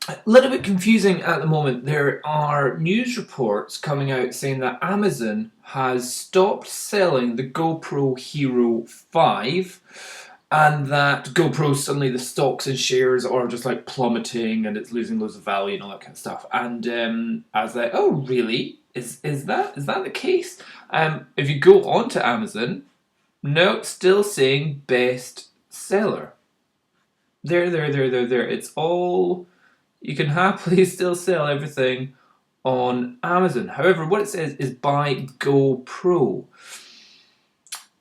a little bit confusing at the moment. There are news reports coming out saying that Amazon has stopped selling the GoPro Hero 5 and that GoPro suddenly the stocks and shares are just like plummeting and it's losing loads of value and all that kind of stuff. And I was like, oh really? Is that the case? If you go onto Amazon, no, still saying best seller. There. It's all you can happily still sell everything on Amazon. However, what it says is buy GoPro.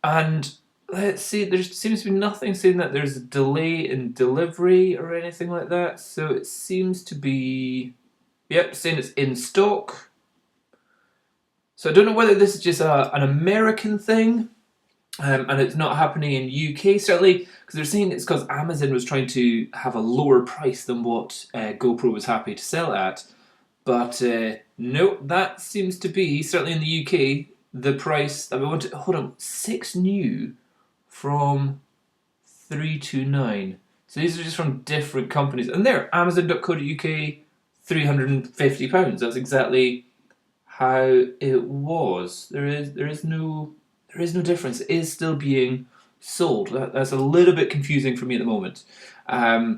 And let's see, there seems to be nothing saying that there's a delay in delivery or anything like that. So it seems to be, yep, saying it's in stock. So I don't know whether this is just an American thing and it's not happening in UK certainly because they're saying it's because Amazon was trying to have a lower price than what GoPro was happy to sell at, but no, that seems to be certainly in the UK the price that we want to hold on 6 new from 329. So these are just from different companies, and there Amazon.co.uk £350. That's exactly how it was. There is no difference. It is still being sold. That's a little bit confusing for me at the moment. So I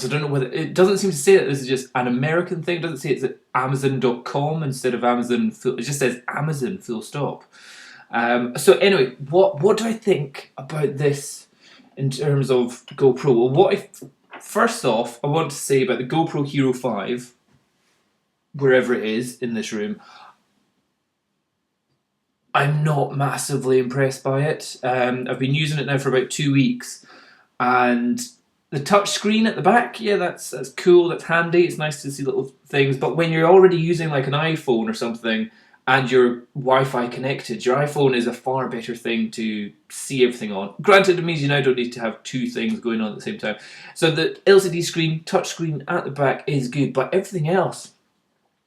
don't know whether it doesn't seem to say that this is just an American thing. It doesn't say it's at Amazon.com instead of Amazon. It just says Amazon full stop. So anyway, what do I think about this in terms of GoPro? Well, first off, I want to say about the GoPro Hero 5, wherever it is in this room. I'm not massively impressed by it. I've been using it now for about 2 weeks, and the touch screen at the back, yeah, that's cool, that's handy, it's nice to see little things, but when you're already using like an iPhone or something and you're Wi-Fi connected, your iPhone is a far better thing to see everything on. Granted, it means you now don't need to have 2 things going on at the same time. So the LCD screen, touch screen at the back is good, but everything else,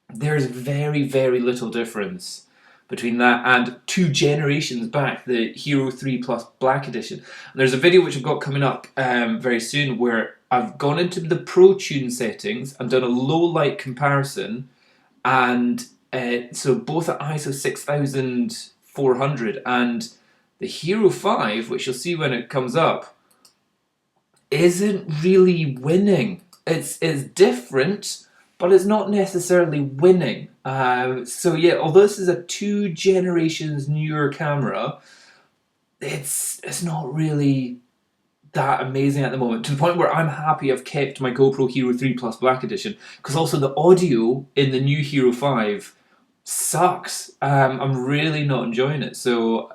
there's very, very little difference between that and 2 generations back, the Hero 3 Plus Black Edition. And there's a video which I've got coming up very soon where I've gone into the Pro Tune settings and done a low light comparison, and so both at ISO 6400 and the Hero 5, which you'll see when it comes up, isn't really winning. It's different, but it's not necessarily winning. So yeah, although this is a 2 generations newer camera, it's not really that amazing at the moment, to the point where I'm happy I've kept my GoPro Hero 3 Plus Black Edition, because also the audio in the new Hero 5 sucks. I'm really not enjoying it. So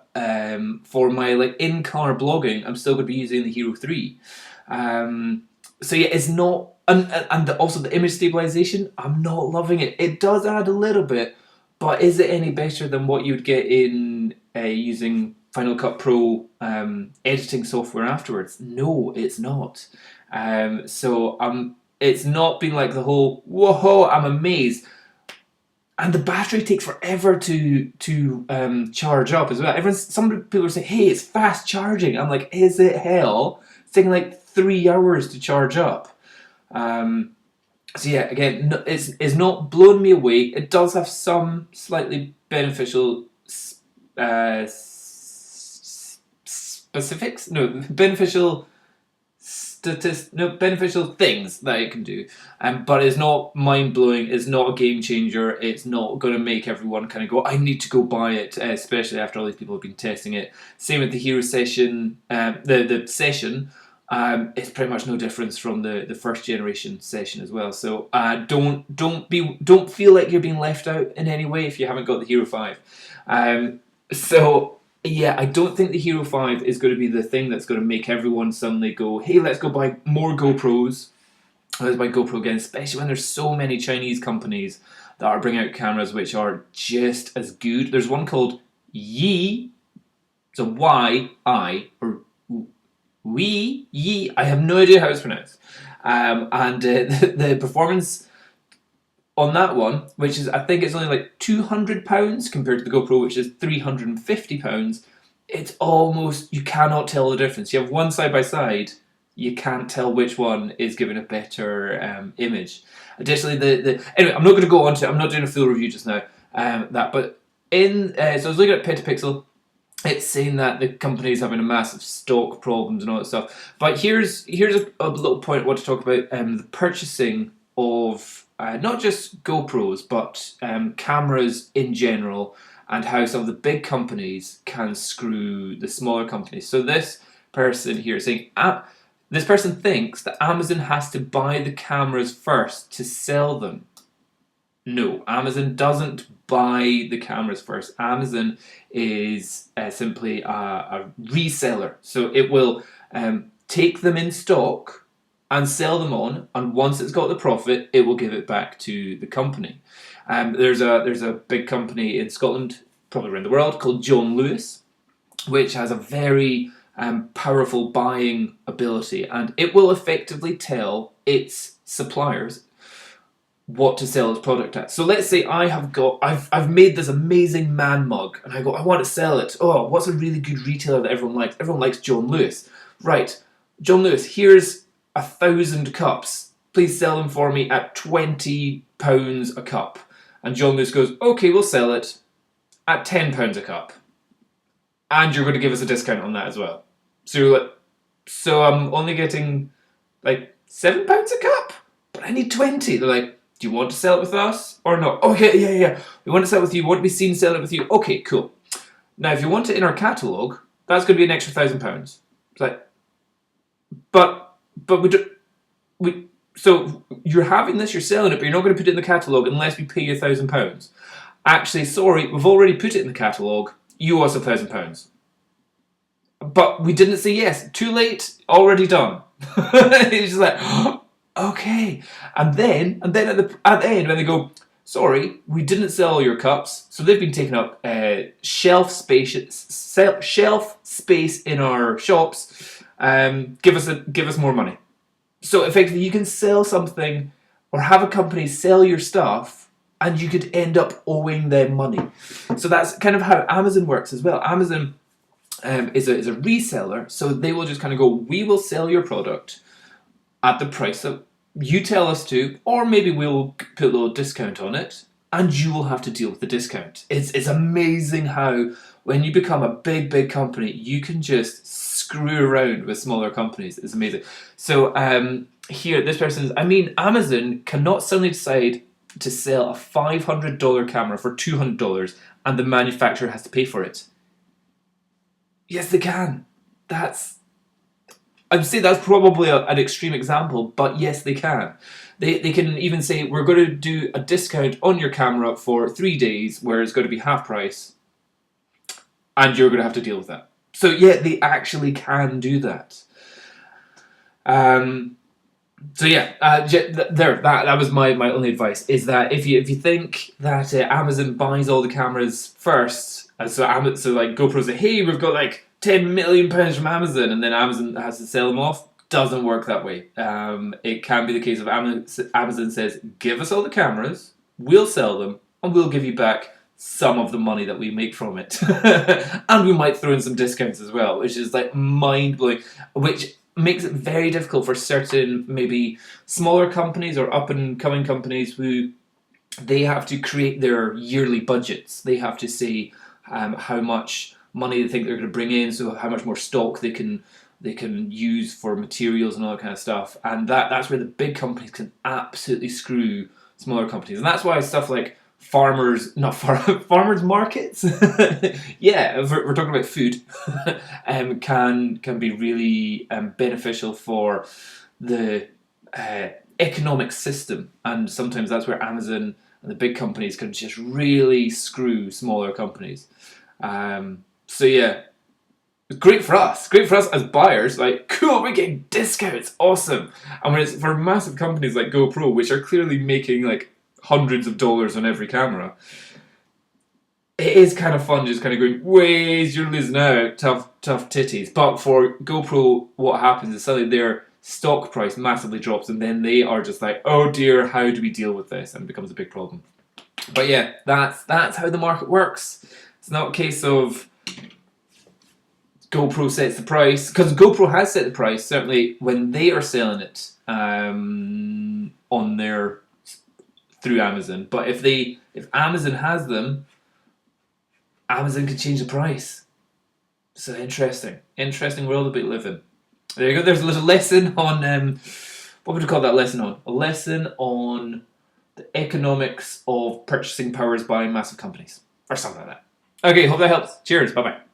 for my like in-car blogging, I'm still going to be using the Hero 3. So yeah, it's not, and also the image stabilization, I'm not loving it. It does add a little bit, but is it any better than what you would get in using Final Cut Pro editing software afterwards? No, it's not. It's not been like the whole whoa, I'm amazed. And the battery takes forever to charge up as well. Some people are saying, "Hey, it's fast charging." I'm like, "Is it hell?" It's taking like 3 hours to charge up. So yeah, again, it's not blowing me away. It does have some slightly beneficial specifics. No, beneficial things that it can do, but it's not mind-blowing, it's not a game changer, it's not going to make everyone kind of go, I need to go buy it, especially after all these people have been testing it. Same with the Hero Session, the Session, it's pretty much no difference from the first generation Session as well. So don't feel like you're being left out in any way if you haven't got the Hero 5. So yeah, I don't think the Hero 5 is going to be the thing that's going to make everyone suddenly go, hey, let's go buy more GoPros. Let's buy GoPro again, especially when there's so many Chinese companies that are bringing out cameras which are just as good. There's one called Yi, it's a Y-I, or Yi, I have no idea how it's pronounced. The performance on that one, which is, I think it's only like £200 compared to the GoPro, which is £350, it's almost, you cannot tell the difference. You have one side by side, you can't tell which one is giving a better image. Additionally, anyway, I'm not going to go on to. I'm not doing a full review just now. But so I was looking at Petapixel. It's saying that the company is having a massive stock problems and all that stuff. But here's a little point I want to talk about: the purchasing of not just GoPros but cameras in general, and how some of the big companies can screw the smaller companies. So this person here is saying, this person thinks that Amazon has to buy the cameras first to sell them. No, Amazon doesn't buy the cameras first. Amazon is simply a reseller. So it will take them in stock and sell them on, and once it's got the profit, it will give it back to the company. There's a big company in Scotland, probably around the world, called John Lewis, which has a very powerful buying ability, and it will effectively tell its suppliers what to sell its product at. So let's say I've made this amazing man mug, and I want to sell it. Oh, what's a really good retailer that everyone likes? Everyone likes John Lewis. Right, John Lewis, here's 1,000 cups. Please sell them for me at £20 a cup. And John Lewis goes, okay, we'll sell it at £10 a cup. And you're going to give us a discount on that as well. So you're like, so I'm only getting like £7 a cup, but I need 20. They're like, do you want to sell it with us or not? Okay, yeah. We want to sell it with you. Want to be seen selling it with you? Okay, cool. Now, if you want it in our catalogue, that's going to be an extra £1,000. It's like, but so you're having this, you're selling it, but you're not going to put it in the catalogue unless we pay you £1,000. Actually, sorry, we've already put it in the catalogue. You owe us £1,000. But we didn't say yes. Too late. Already done. It's just like, okay. And then at the end when they go, sorry, we didn't sell all your cups, so they've been taking up shelf space in our shops. Give us more money. So effectively, you can sell something or have a company sell your stuff, and you could end up owing them money. So that's kind of how Amazon works as well. Amazon is a reseller, so they will just kind of go, we will sell your product at the price that you tell us to, or maybe we'll put a little discount on it, and you will have to deal with the discount. It's amazing how when you become a big company, you can just screw around with smaller companies. It's amazing. So here, this person's, Amazon cannot suddenly decide to sell a $500 camera for $200 and the manufacturer has to pay for it. Yes, they can. I'd say that's probably an extreme example, but yes, they can. They can even say, we're going to do a discount on your camera for 3 days where it's going to be half price, and you're going to have to deal with that. So yeah, they actually can do that. So yeah, that was my only advice, is that if you think that Amazon buys all the cameras first, so like GoPro say, hey, we've got like £10 million from Amazon, and then Amazon has to sell them off, doesn't work that way. It can be the case of Amazon says, give us all the cameras, we'll sell them, and we'll give you back some of the money that we make from it. And we might throw in some discounts as well, which is like mind-blowing, which makes it very difficult for certain maybe smaller companies or up-and-coming companies who they have to create their yearly budgets. They have to say how much money they think they're going to bring in, so how much more stock they can use for materials and all that kind of stuff. And that's where the big companies can absolutely screw smaller companies. And that's why stuff like farmers markets, yeah, if we're talking about food, can be really beneficial for the economic system. And sometimes that's where Amazon and the big companies can just really screw smaller companies. So yeah, great for us as buyers. Like, cool, we're getting discounts, awesome. And when it's for massive companies like GoPro, which are clearly making like hundreds of dollars on every camera, it is kind of fun just kind of going, ways, you're losing out, tough titties. But for GoPro, what happens is suddenly their stock price massively drops, and then they are just like, oh dear, how do we deal with this? And it becomes a big problem. But yeah, that's how the market works. It's not a case of GoPro sets the price, because GoPro has set the price, certainly when they are selling it on their through Amazon. But if Amazon has them, Amazon can change the price. So interesting world that we live in. There you go. There's a little lesson on what would you call that lesson on? A lesson on the economics of purchasing powers by massive companies or something like that. Okay, hope that helps. Cheers. Bye bye.